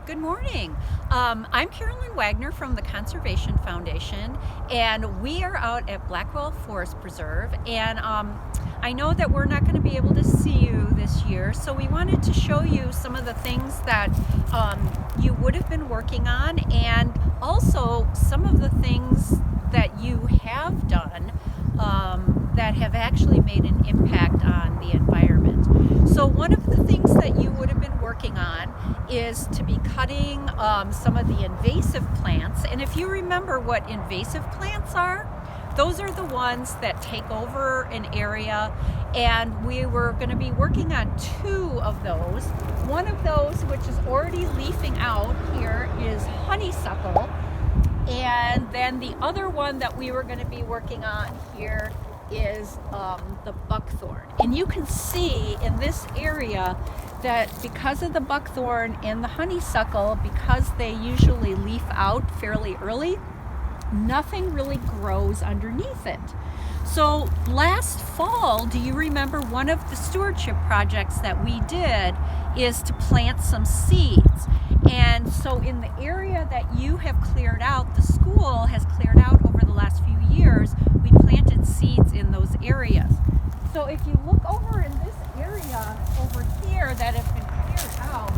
Good morning. I'm Carolyn Wagner from the Conservation Foundation, and we are out at Blackwell Forest Preserve. And I know that we're not going to be able to see you this year, so we wanted to show you some of the things that you would have been working on, and also some of the things that you have done that have actually made an impact on the environment. So one of the things that you would have been working on is to be cutting some of the invasive plants. And if you remember what invasive plants are, those are the ones that take over an area, and we were going to be working on two of those. One of those, which is already leafing out here, is Honeysuckle, and then the other one that we were going to be working on here is the Buckthorn. And you can see in this area that because of the Buckthorn and the Honeysuckle, because they usually leaf out fairly early, nothing really grows underneath it. So last fall, do you remember one of the stewardship projects that we did is to plant some seeds? And so in the area that you have cleared out, the school has cleared out over the last few years, we planted seeds in those areas. So if you look over in this area over here that have been cleared out,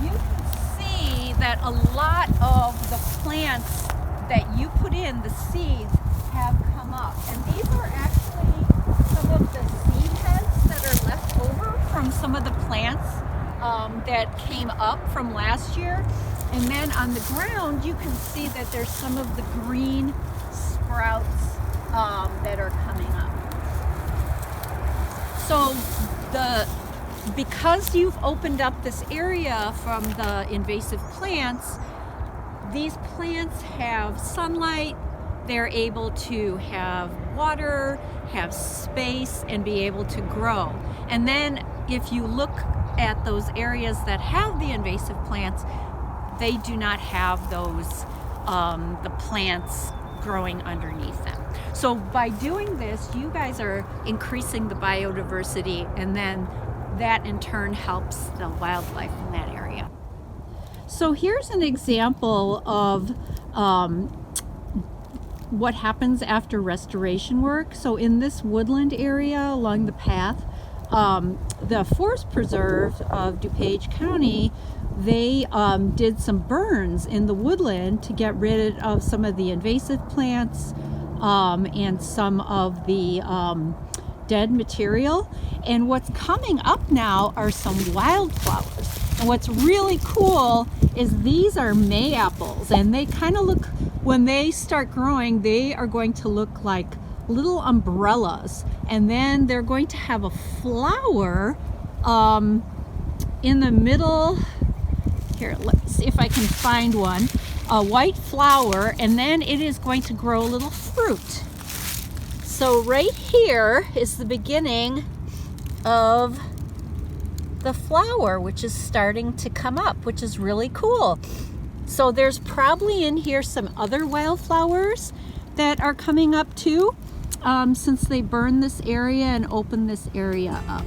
you can see that a lot of the plants that you put in, the seeds, have come up. And these are actually some of the seed heads that are left over from some of the plants that came up from last year. And then on the ground, you can see that there's some of the green sprouts that are coming up. So because you've opened up this area from the invasive plants, these plants have sunlight, they're able to have water, have space, and be able to grow. And then if you look at those areas that have the invasive plants, they do not have those, the plants growing underneath them. So by doing this, you guys are increasing the biodiversity, and then that in turn helps the wildlife in that area. So here's an example of what happens after restoration work. So in this woodland area along the path, the Forest Preserve of DuPage County, they did some burns in the woodland to get rid of some of the invasive plants and some of the dead material. And what's coming up now are some wildflowers. And what's really cool is these are Mayapples, and they kind of look, when they start growing, they are going to look like little umbrellas, and then they're going to have a flower in the middle. Here, let's see if I can find one. A white flower, and then it is going to grow a little fruit. So right here is the beginning of the flower, which is starting to come up, which is really cool. So there's probably in here some other wildflowers that are coming up too, since they burned this area and opened this area up.